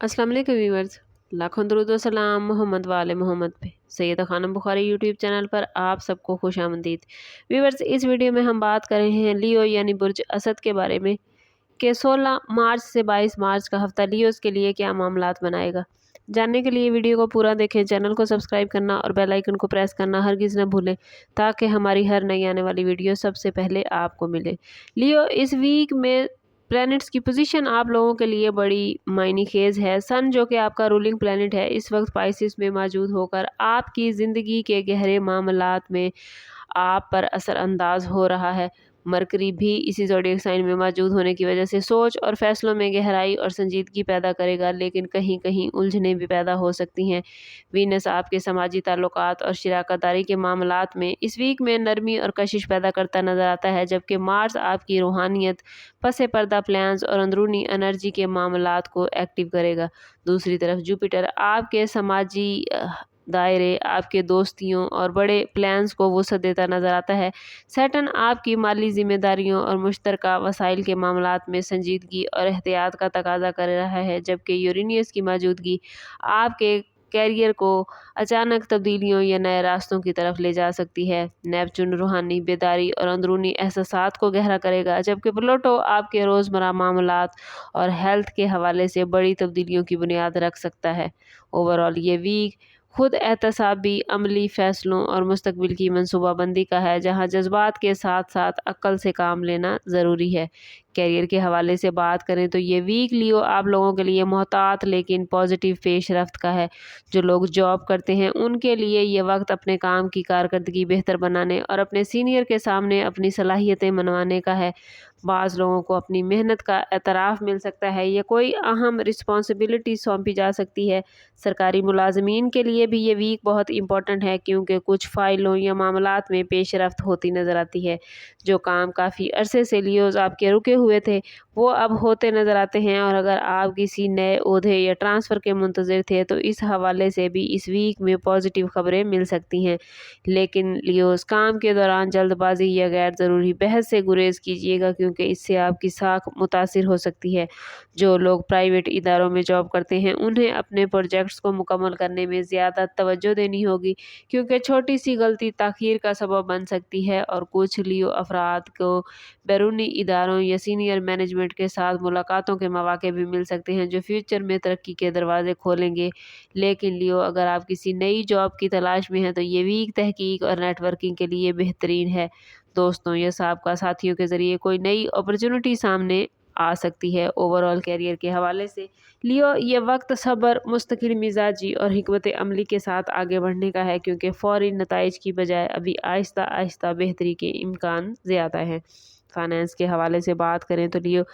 अस्सलाम वालेकुम व्यूअर्स। लाखों दरूद व सलाम मोहम्मद वाले मोहम्मद पे। सैयदा खानम बुखारी यूट्यूब चैनल पर आप सबको खुश आमदीद। व्यूअर्स, इस वीडियो में हम बात कर रहे हैं लियो यानी बुर्ज असद के बारे में कि 16 मार्च से 22 मार्च का हफ्ता लियोस के लिए क्या मामलात बनाएगा। जानने के लिए वीडियो को पूरा देखें, चैनल को सब्सक्राइब करना और बेल आइकन को प्रेस करना हरगिज़ न भूलें ताकि हमारी हर नई आने वाली वीडियो सबसे पहले आपको मिले। लियो इस वीक में प्लैनेट्स की पोजीशन आप लोगों के लिए बड़ी मायने खेज है। सन जो कि आपका रूलिंग प्लैनेट है, इस वक्त पाइसिस में मौजूद होकर आपकी ज़िंदगी के गहरे मामलात में आप पर असर अंदाज हो रहा है। मरकरी भी इसी ज़ोडिएक साइन में मौजूद होने की वजह से सोच और फैसलों में गहराई और संजीदगी पैदा करेगा, लेकिन कहीं कहीं उलझनें भी पैदा हो सकती हैं। वीनस आपके समाजी ताल्लुकात और शराकतदारी के मामलात में इस वीक में नरमी और कशिश पैदा करता नजर आता है, जबकि मार्स आपकी रूहानियत, पसे पर्दा प्लान्स और अंदरूनी एनर्जी के मामलात को एक्टिव करेगा। दूसरी तरफ जुपिटर आपके समाजी दायरे, आपके दोस्तियों और बड़े प्लान्स को वसअत देता नजर आता है। सैटर्न आपकी माली जिम्मेदारियों और मुश्तरका वसाइल के मामलात में संजीदगी और एहतियात का तकाजा कर रहा है, जबकि यूरेनियस की मौजूदगी आपके कैरियर को अचानक तब्दीलियों या नए रास्तों की तरफ ले जा सकती है। नेपच्यून रूहानी बेदारी और अंदरूनी एहसासात को गहरा करेगा, जबकि प्लूटो आपके रोज़मर्रा मामलात और हेल्थ के हवाले से बड़ी तब्दीलियों की बुनियाद रख सकता है। ओवरऑल ये वीक खुद एहतसाबी अमली फ़ैसलों और मुस्तकबिल की मनसूबाबंदी का है, जहाँ जज्बात के साथ साथ अक्ल से काम लेना ज़रूरी है। कैरियर के हवाले से बात करें तो ये वीक लियो आप लोगों के लिए मोहतात लेकिन पॉजिटिव पेशरफ्त का है। जो लोग जॉब करते हैं उनके लिए ये वक्त अपने काम की कारकर्दगी बेहतर बनाने और अपने सीनियर के सामने अपनी सलाहियतें मनवाने का है। बाज़ लोगों को अपनी मेहनत का एतराफ़ मिल सकता है या कोई अहम रिस्पॉन्सिबिलिटी सौंपी जा सकती है। सरकारी मुलाजमीन के लिए भी ये वीक बहुत इंपॉर्टेंट है, क्योंकि कुछ फ़ाइलों या मामलात में पेशरफ्त होती नज़र आती है। जो काम काफ़ी अरसे से लियोज़ आपके रुके हुए थे वो अब होते नज़र आते हैं, और अगर आप किसी नए ओहदे या ट्रांसफ़र के मुंतज़िर थे तो इस हवाले से भी इस वीक में पॉजिटिव खबरें मिल सकती हैं। लेकिन लियोज़ काम के दौरान जल्दबाजी या गैर ज़रूरी बहस से गुरेज कीजिएगा, क्योंकि इससे आपकी साख मुतासिर हो सकती है। जो लोग प्राइवेट इदारों में जॉब करते हैं उन्हें अपने प्रोजेक्ट्स को मुकम्मल करने में ज़्यादा तवज्जो देनी होगी, क्योंकि छोटी सी गलती ताख़ीर का सबब बन सकती है। और कुछ लियो अफराद को बैरूनी इदारों या सीनियर मैनेजमेंट के साथ मुलाकातों के मौके भी मिल सकते हैं, जो फ्यूचर में तरक्की के दरवाजे खोलेंगे। लेकिन लियो अगर आप किसी नई जॉब की तलाश में हैं तो ये वीक तहकीक और नेटवर्किंग के लिए बेहतरीन है। दोस्तों या साबका साथियों के ज़रिए कोई नई अपॉर्चुनिटी सामने आ सकती है। ओवरऑल कैरियर के हवाले से लियो ये वक्त सब्र, मुस्तकिल मिजाजी और हिकमत अमली के साथ आगे बढ़ने का है, क्योंकि फ़ौरी नताइज की बजाय अभी आहिस्ता आहिस्ता बेहतरी के इम्कान ज़्यादा हैं। फाइनेंस के हवाले से बात करें तो लियो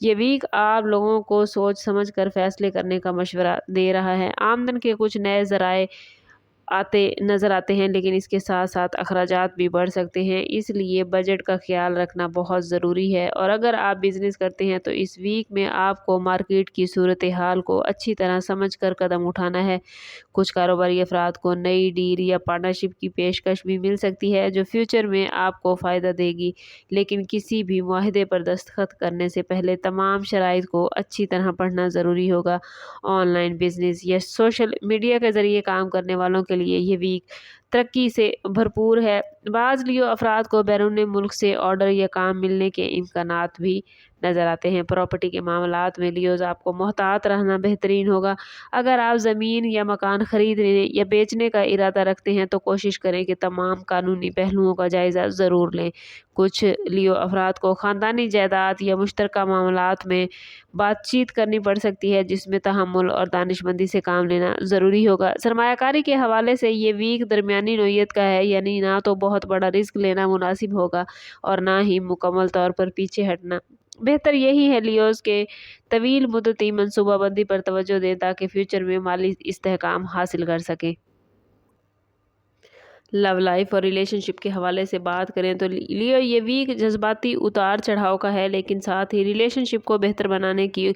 ये वीक आप लोगों को सोच समझ कर फैसले करने का मशवरा दे रहा है। आमदन के कुछ नए ज़राए आते नज़र आते हैं, लेकिन इसके साथ साथ अखराजात भी बढ़ सकते हैं, इसलिए बजट का ख्याल रखना बहुत ज़रूरी है। और अगर आप बिज़नेस करते हैं तो इस वीक में आपको मार्केट की सूरत हाल को अच्छी तरह समझ कर कदम उठाना है। कुछ कारोबारी अफराद को नई डील या पार्टनरशिप की पेशकश भी मिल सकती है, जो फ्यूचर में आपको फ़ायदा देगी। लेकिन किसी भी मुआहदे पर दस्तखत करने से पहले तमाम शराइत को अच्छी तरह पढ़ना ज़रूरी होगा। ऑनलाइन बिजनेस या सोशल मीडिया के ज़रिए काम करने वालों के लिए ये वीक तरक्की से भरपूर है। बाज़ लियो अफराद को बैरून मुल्क से ऑर्डर या काम मिलने के इम्कानात भी नज़र आते हैं। प्रॉपर्टी के मामलात में लियोज़ आपको मोहतात रहना बेहतरीन होगा। अगर आप ज़मीन या मकान ख़रीदने या बेचने का इरादा रखते हैं तो कोशिश करें कि तमाम कानूनी पहलुओं का जायज़ा ज़रूर लें। कुछ लियो अफराद को ख़ानदानी जायदाद या मुश्तरका मामलात में बातचीत करनी पड़ सकती है, जिसमें तहम्मुल और दानिशमंदी से काम लेना ज़रूरी होगा। सरमायाकारी के हवाले से ये वीक दरमियानी नौइयत का है, यानी ना तो बहुत बड़ा रिस्क लेना मुनासिब होगा और ना ही मुकम्मल तौर पर पीछे हटना। बेहतर यही है लियोज़ के तवील मुद्दती मनसूबाबंदी पर तवज्जो दें ताकि फ्यूचर में माली इस्तेहकाम हासिल कर सकें। लव लाइफ और रिलेशनशिप के हवाले से बात करें तो लियो ये वीक जज्बाती उतार चढ़ाव का है, लेकिन साथ ही रिलेशनशिप को बेहतर बनाने की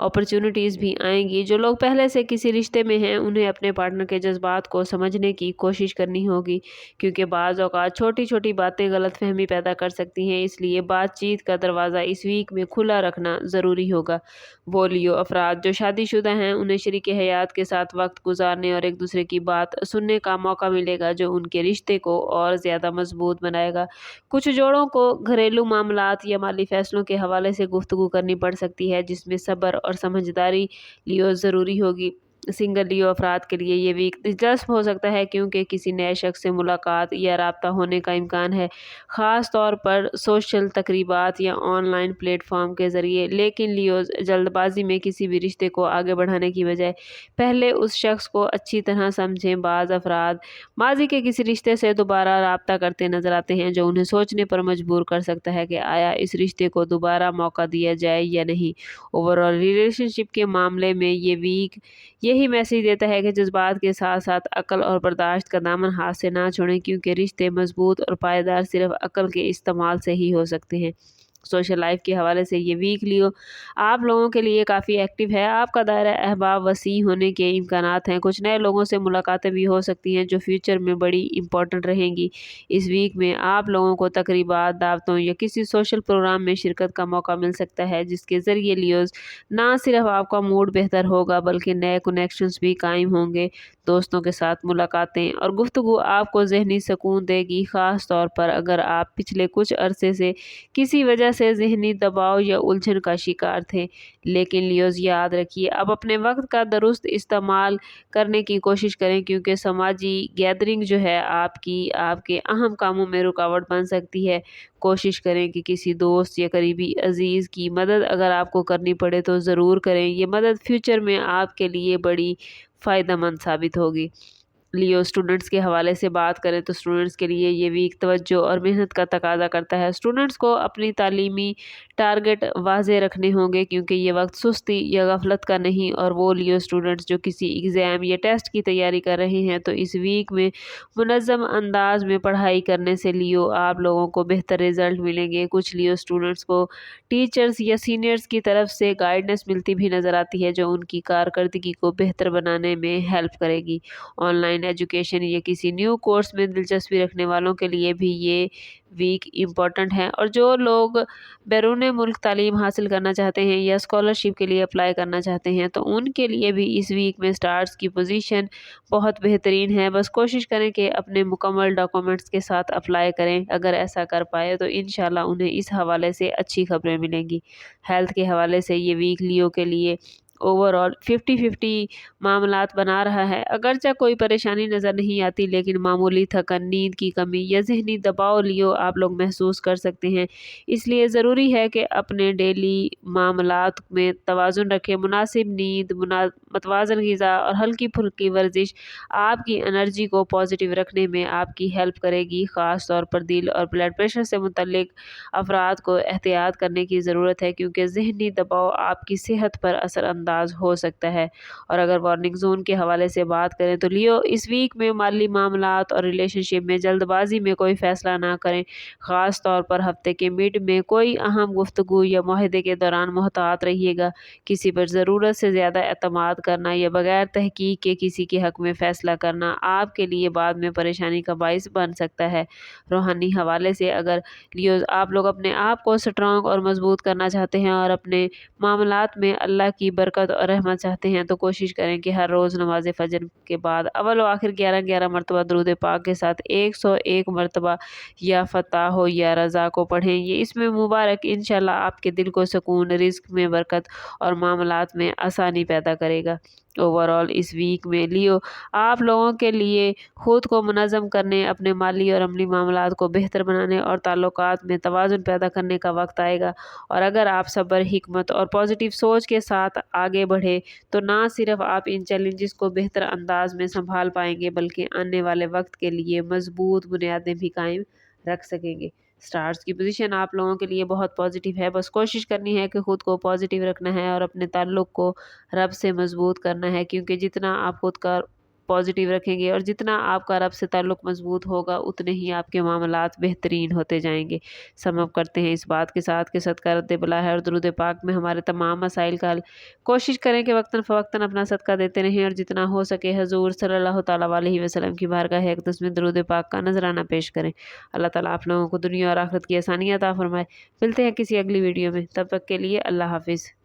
अपॉर्चुनिटीज़ भी आएंगी। जो लोग पहले से किसी रिश्ते में हैं उन्हें अपने पार्टनर के जज्बात को समझने की कोशिश करनी होगी, क्योंकि बाज़ औक़ात छोटी छोटी बातें गलतफहमी पैदा कर सकती हैं। इसलिए बातचीत का दरवाज़ा इस वीक में खुला रखना ज़रूरी होगा। वो लियो अफराद जो शादीशुदा हैं उन्हें शरीके हयात के साथ वक्त गुजारने और एक दूसरे की बात सुनने का मौका मिलेगा, जो उनके रिश्ते को और ज़्यादा मजबूत बनाएगा। कुछ जोड़ों को घरेलू मामलात या माली फैसलों के हवाले से गुफ्तगू करनी पड़ सकती है, जिसमें सब्र और समझदारी लियो ज़रूरी होगी। सिंगल लियो अफराद के लिए ये वीक दिलचस्प हो सकता है, क्योंकि किसी नए शख्स से मुलाकात या राब्ता होने का इम्कान है, ख़ास तौर पर सोशल तकरीबात या ऑनलाइन प्लेटफॉर्म के ज़रिए। लेकिन लियो जल्दबाजी में किसी भी रिश्ते को आगे बढ़ाने की बजाय पहले उस शख्स को अच्छी तरह समझें। बाज़ अफराद माजी के किसी रिश्ते से दोबारा राब्ता करते नजर आते हैं, जो उन्हें सोचने पर मजबूर कर सकता है कि आया इस रिश्ते को दोबारा मौका दिया जाए या नहीं। ओवरऑल रिलेशनशिप के मामले में ये वीक यही मैसेज देता है कि जज्बात के साथ साथ अक्ल और बर्दाश्त का दामन हाथ से ना छोड़ें, क्योंकि रिश्ते मजबूत और पायदार सिर्फ अक्ल के इस्तेमाल से ही हो सकते हैं। सोशल लाइफ के हवाले से ये वीक लियो आप लोगों के लिए काफ़ी एक्टिव है। आपका दायरा अहबाब वसी होने के इम्कानात हैं। कुछ नए लोगों से मुलाकातें भी हो सकती हैं, जो फ्यूचर में बड़ी इंपॉर्टेंट रहेंगी। इस वीक में आप लोगों को तकरीबात, दावतों या किसी सोशल प्रोग्राम में शिरकत का मौका मिल सकता है, जिसके ज़रिए लियोज़ ना सिर्फ आपका मूड बेहतर होगा बल्कि नए कनेक्शंस भी कायम होंगे। दोस्तों के साथ मुलाकातें और गुफ्तगू आपको ज़हनी सुकून देगी, ख़ास तौर पर अगर आप पिछले कुछ अरसे से किसी वजह से ज़हनी दबाव या उलझन का शिकार थे। लेकिन लियोज़ याद रखिए, अब अपने वक्त का दुरुस्त इस्तेमाल करने की कोशिश करें, क्योंकि समाजी गैदरिंग जो है आपके अहम कामों में रुकावट बन सकती है। कोशिश करें कि किसी दोस्त या करीबी अजीज़ की मदद अगर आपको करनी पड़े तो ज़रूर करें। ये मदद फ्यूचर में आपके लिए बड़ी फ़ायदेमंद साबित होगी। लियो स्टूडेंट्स के हवाले से बात करें तो स्टूडेंट्स के लिए ये वीक तवज्जो और मेहनत का तकाजा करता है। स्टूडेंट्स को अपनी तालीमी टारगेट वाज़े रखने होंगे, क्योंकि ये वक्त सुस्ती या गफलत का नहीं। और वो लियो स्टूडेंट्स जो किसी एग्ज़ाम या टेस्ट की तैयारी कर रहे हैं तो इस वीक में मुनज़्ज़म अंदाज में पढ़ाई करने से लियो आप लोगों को बेहतर रिजल्ट मिलेंगे। कुछ लियो स्टूडेंट्स को टीचर्स या सीनियर्स की तरफ से गाइडेंस मिलती भी नज़र आती है, जो उनकी कारकर्दगी को बेहतर बनाने में हेल्प करेगी। ऑनलाइन एजुकेशन या किसी न्यू कोर्स में दिलचस्पी रखने वालों के लिए भी ये वीक इम्पॉर्टेंट है। और जो लोग बैरून मुल्क तालीम हासिल करना चाहते हैं या स्कॉलरशिप के लिए अप्लाई करना चाहते हैं तो उनके लिए भी इस वीक में स्टार्स की पोजीशन बहुत बेहतरीन है। बस कोशिश करें कि अपने मुकम्मल डॉक्यूमेंट्स के साथ अप्लाई करें। अगर ऐसा कर पाए तो इंशाल्लाह उन्हें इस हवाले से अच्छी खबरें मिलेंगी। हेल्थ के हवाले से ये वीक लियो के लिए ओवरऑल 50-50 मामलात बना रहा है। अगरचे कोई परेशानी नज़र नहीं आती, लेकिन मामूली थकन, नींद की कमी या ज़हनी दबाव लियो आप लोग महसूस कर सकते हैं। इसलिए ज़रूरी है कि अपने डेली मामलात में तवाज़ुन रखें। मुनासिब नींद, मतवाज़न ग़िज़ा और हल्की फुल्की वर्जिश आपकी एनर्जी को पॉजिटिव रखने में आपकी हेल्प करेगी। ख़ास तौर पर दिल और ब्लड प्रेशर से मुतल्लिक अफराद को एहतियात करने की ज़रूरत है, क्योंकि ज़हनी दबाव आपकी सेहत पर असरअंदाज हो सकता है। और अगर वार्निंग जोन के हवाले से बात करें तो लियो इस वीक में माली मामलात और रिलेशनशिप में जल्दबाजी में कोई फैसला ना करें। ख़ास तौर पर हफ्ते के मिड में कोई अहम गुफ्तगू या मुआहदे के दौरान मोहतात रहिएगा। किसी पर ज़रूरत से ज़्यादा एतमाद करना या बगैर तहकीक के किसी के हक़ में फ़ैसला करना आपके लिए बाद में परेशानी का बाइस बन सकता है। रूहानी हवाले से अगर लियो आप लोग अपने आप को स्ट्रॉन्ग और मजबूत करना चाहते हैं और अपने मामलात में अल्लाह की बरकत और रहमत चाहते हैं तो कोशिश करें कि हर रोज़ नमाज फजर के बाद अव्वल व आखिर 11-11 मरतबा दुरूद पाक के साथ 101 मरतबा या फताह हो या रज़ा को पढ़ें। ये इसमें मुबारक इंशाल्लाह आपके दिल को सुकून, रिज़्क में बरकत और मामलात में आसानी पैदा करेगा। ओवरऑल इस वीक में लियो आप लोगों के लिए खुद को मुनज़्ज़म करने, अपने माली और अमली मामलात को बेहतर बनाने और ताल्लुकात में तवाज़ुन पैदा करने का वक्त आएगा। और अगर आप सब्र, हिकमत और पॉजिटिव सोच के साथ आगे बढ़े तो ना सिर्फ आप इन चैलेंजेस को बेहतर अंदाज में संभाल पाएंगे, बल्कि आने वाले वक्त के लिए मजबूत बुनियादें भी कायम रख सकेंगे। स्टार्स की पोजीशन आप लोगों के लिए बहुत पॉजिटिव है। बस कोशिश करनी है कि खुद को पॉजिटिव रखना है और अपने ताल्लुक़ को रब से मजबूत करना है, क्योंकि जितना आप खुद का پازیٹیو رکھیں گے اور جتنا آپ کا رب سے تعلق مضبوط ہوگا اتنے ہی آپ کے معاملات بہترین ہوتے جائیں گے۔ سم اپ کرتے ہیں اس بات کے ساتھ کہ صدقہ رد بلا ہے اور درود پاک میں ہمارے تمام مسائل کا حل۔ کوشش کریں کہ وقتاً فوقتاً اپنا صدقہ دیتے رہیں اور جتنا ہو سکے حضور صلی اللہ تعالیٰ علیہ وسلم کی بارگاہ اقدس میں درود پاک کا نذرانہ پیش کریں۔ اللہ تعالیٰ آپ لوگوں کو دنیا اور آخرت کی آسانیاں عطا فرمائے۔ ملتے ہیں کسی اگلی ویڈیو میں، تب تک کے لیے اللہ حافظ۔